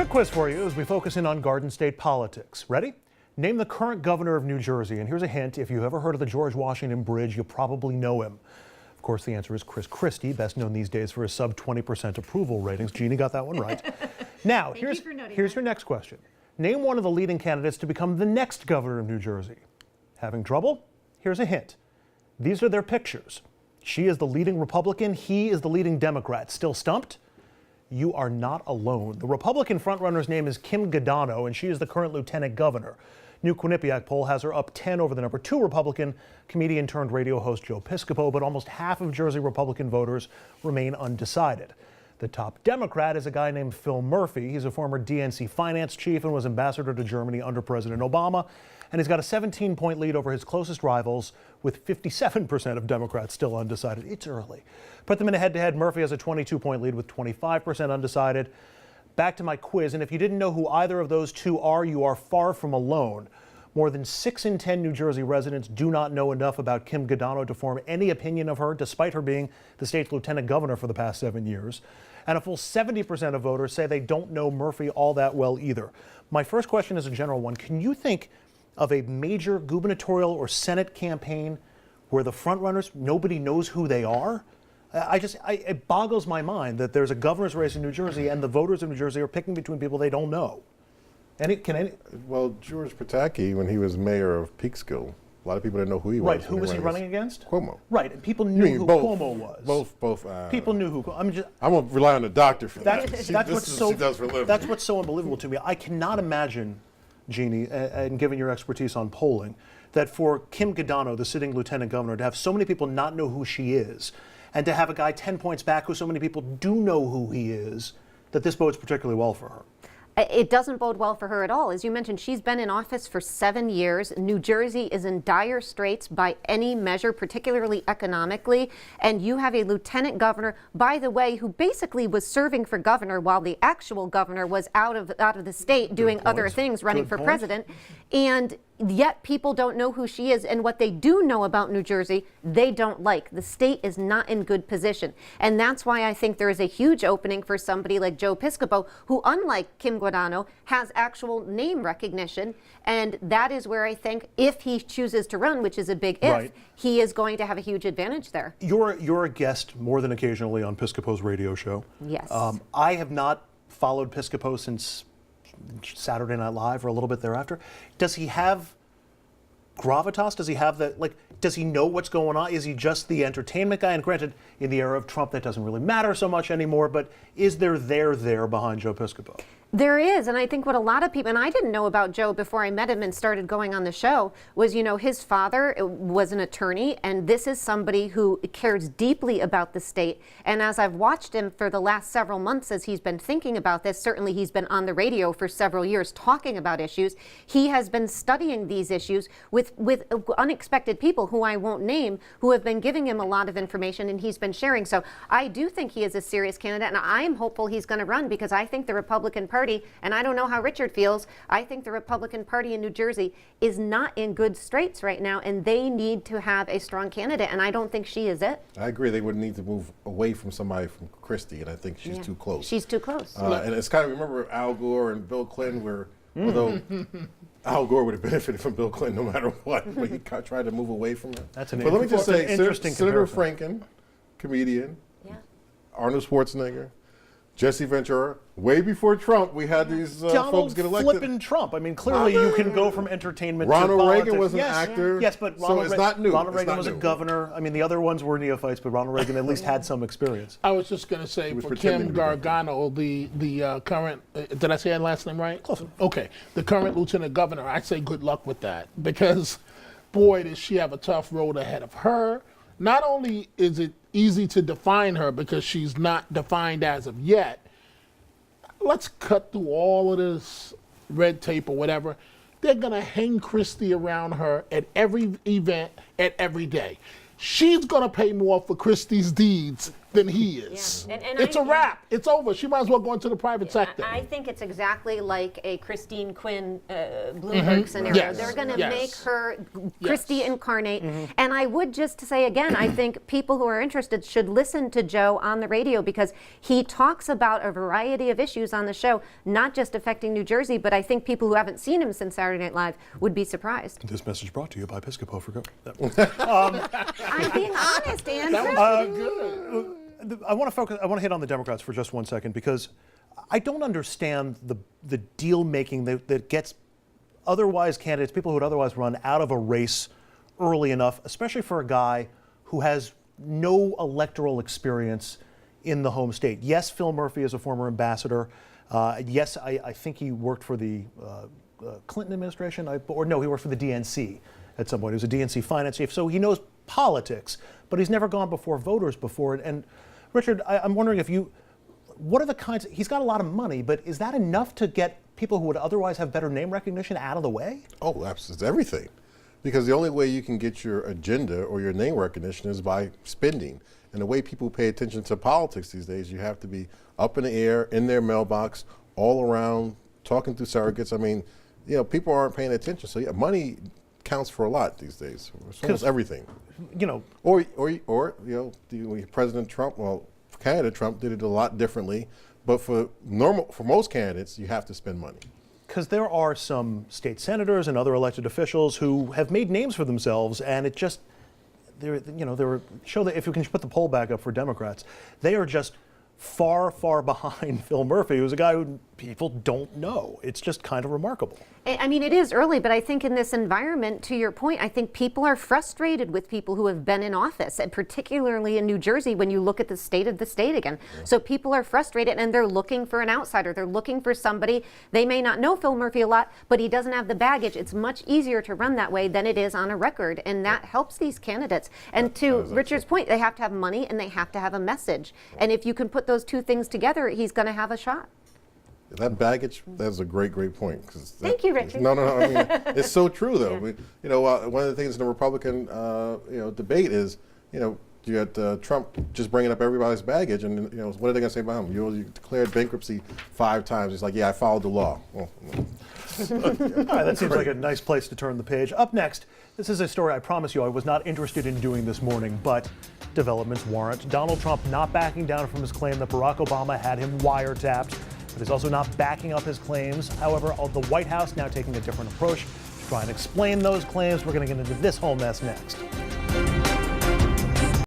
Quick quiz for you as we focus in on Garden State politics. Ready? Name the current governor of New Jersey. And here's a hint. If you've ever heard of the George Washington Bridge, you probably know him. Of course, the answer is Chris Christie, best known these days for his sub 20% approval ratings. Jeannie got that one right. Now, here's your next question. Name one of the leading candidates to become the next governor of New Jersey. Having trouble? Here's a hint. These are their pictures. She is the leading Republican. He is the leading Democrat. Still stumped? You are not alone. The Republican frontrunner's name is Kim Guadagno, and she is the current lieutenant governor. New Quinnipiac poll has her up 10 over the number 2 Republican, comedian turned radio host Joe Piscopo, but almost half of Jersey Republican voters remain undecided. The top Democrat is a guy named Phil Murphy. He's a former DNC finance chief and was ambassador to Germany under President Obama. And he's got a 17-point lead over his closest rivals, with 57% of Democrats still undecided. It's early. Put them in a head-to-head. Murphy has a 22-point lead with 25% undecided. Back to my quiz, and if you didn't know who either of those two are, you are far from alone. More than 6 in 10 New Jersey residents do not know enough about Kim Guadagno to form any opinion of her, despite her being the state's lieutenant governor for the past 7 years. And a full 70% of voters say they don't know Murphy all that well either. My first question is a general one. Can you think of a major gubernatorial or Senate campaign where the frontrunners, nobody knows who they are? It boggles my mind that there's a governor's race in New Jersey and the voters of New Jersey are picking between people they don't know. Well, George Pataki, when he was mayor of Peekskill, a lot of people didn't know who he was. Right, who was he running against? Cuomo. Right, and people knew who Cuomo was. Both. People knew who. I'm gonna rely on the doctor for that. That's what's so unbelievable to me. I cannot imagine, Jeannie, and given your expertise on polling, that for Kim Guadagno, the sitting lieutenant governor, to have so many people not know who she is, and to have a guy 10 points back who so many people do know who he is, that this bodes particularly well for her. It doesn't bode well for her at all. As you mentioned, she's been in office for 7 years. New Jersey is in dire straits by any measure, particularly economically. And you have a lieutenant governor, by the way, who basically was serving for governor while the actual governor was out of the state doing other things, running for president. And yet people don't know who she is, and what they do know about New Jersey, they don't like. The state is not in good position. And that's why I think there is a huge opening for somebody like Joe Piscopo, who, unlike Kim Guadagno, has actual name recognition. And that is where I think if he chooses to run, which is a big if, he is going to have a huge advantage there. You're a guest more than occasionally on Piscopo's radio show. Yes. I have not followed Piscopo since Saturday Night Live or a little bit thereafter. Does he have gravitas? Does he have that, does he know what's going on? Is he just the entertainment guy? And granted, in the era of Trump, that doesn't really matter so much anymore, but is there behind Joe Piscopo? There is, and I think what a lot of people, and I didn't know about Joe before I met him and started going on the show, was, his father was an attorney, and this is somebody who cares deeply about the state. And as I've watched him for the last several months as he's been thinking about this, certainly he's been on the radio for several years talking about issues. He has been studying these issues with unexpected people who I won't name, who have been giving him a lot of information, and he's been sharing. So I do think he is a serious candidate, and I am hopeful he's going to run, because I think the Republican Party, and I don't know how Richard feels, I think the Republican Party in New Jersey is not in good straits right now, and they need to have a strong candidate, and I don't think she is it. I agree. They would need to move away from somebody from Christie, and I think she's too close. She's too close. And it's kind of, remember Al Gore and Bill Clinton, where although Al Gore would have benefited from Bill Clinton no matter what, but he tried to move away from her. That's an but let me just say, interesting Senator Franken, comedian, Arnold Schwarzenegger, Jesse Ventura. Way before Trump, we had these folks get elected. Flippin' Trump. I mean, clearly you can go from entertainment to politics. Ronald Reagan was an actor. Yes, but so it's not new. Ronald Reagan was a governor. I mean, the other ones were neophytes, but Ronald Reagan at least had some experience. I was just going to say, for Kim Guadagno, the current, did I say that last name right? Close enough. Okay. The current lieutenant governor, I'd say good luck with that, because, boy, does she have a tough road ahead of her. Not only is it easy to define her because she's not defined as of yet, let's cut through all of this red tape or whatever. They're going to hang Christie around her at every event, at every day. She's going to pay more for Christie's deeds than he is. Yeah. And It's a wrap. It's over. She might as well go into the private sector. I think it's exactly like a Christine Quinn Bloomberg scenario. Yes. They're going to Yes. make her Yes. Christie incarnate. And I would just say again, I think people who are interested should listen to Joe on the radio because he talks about a variety of issues on the show, not just affecting New Jersey, but I think people who haven't seen him since Saturday Night Live would be surprised. This message brought to you by Piscopo for Go. I'm being honest, Andrew. I want to hit on the Democrats for just one second because I don't understand the deal making that gets otherwise candidates, people who would otherwise run, out of a race early enough, especially for a guy who has no electoral experience in the home state. Yes, Phil Murphy is a former ambassador. Yes, I think he worked for the Clinton administration, or no, he worked for the DNC at some point. He was a DNC finance chief, so he knows politics, but he's never gone before voters before. And Richard, I'm wondering what are the kinds, he's got a lot of money, but is that enough to get people who would otherwise have better name recognition out of the way? Oh, absolutely, everything. Because the only way you can get your agenda or your name recognition is by spending. And the way people pay attention to politics these days, you have to be up in the air, in their mailbox, all around, talking to surrogates. I mean, people aren't paying attention. So yeah, money counts for a lot these days. It's almost everything. Or President Trump, candidate Trump did it a lot differently. But for most candidates, you have to spend money. Because there are some state senators and other elected officials who have made names for themselves, and it just, show that if you can put the poll back up for Democrats, they are just far, far behind Phil Murphy, who's a guy who people don't know. It's just kind of remarkable. I mean, it is early, but I think in this environment, to your point, I think people are frustrated with people who have been in office, and particularly in New Jersey when you look at the state of the state again. Yeah. So people are frustrated and they're looking for an outsider. They're looking for somebody. They may not know Phil Murphy a lot, but he doesn't have the baggage. It's much easier to run that way than it is on a record, and that helps these candidates. And to Richard's point, they have to have money and they have to have a message. And if you can put those two things together, he's going to have a shot. That baggage, that's a great point. Thank you, Richard. No. I mean, it's so true, though. Yeah. One of the things in the Republican, debate is, you had Trump just bringing up everybody's baggage, and what are they going to say about him? You declared bankruptcy 5 times. He's like, yeah, I followed the law. Well, all right, that seems like a nice place to turn the page. Up next, this is a story I promise you I was not interested in doing this morning, but developments warrant. Donald Trump not backing down from his claim that Barack Obama had him wiretapped. But he's also not backing up his claims. However, the White House now taking a different approach to try and explain those claims. We're going to get into this whole mess next.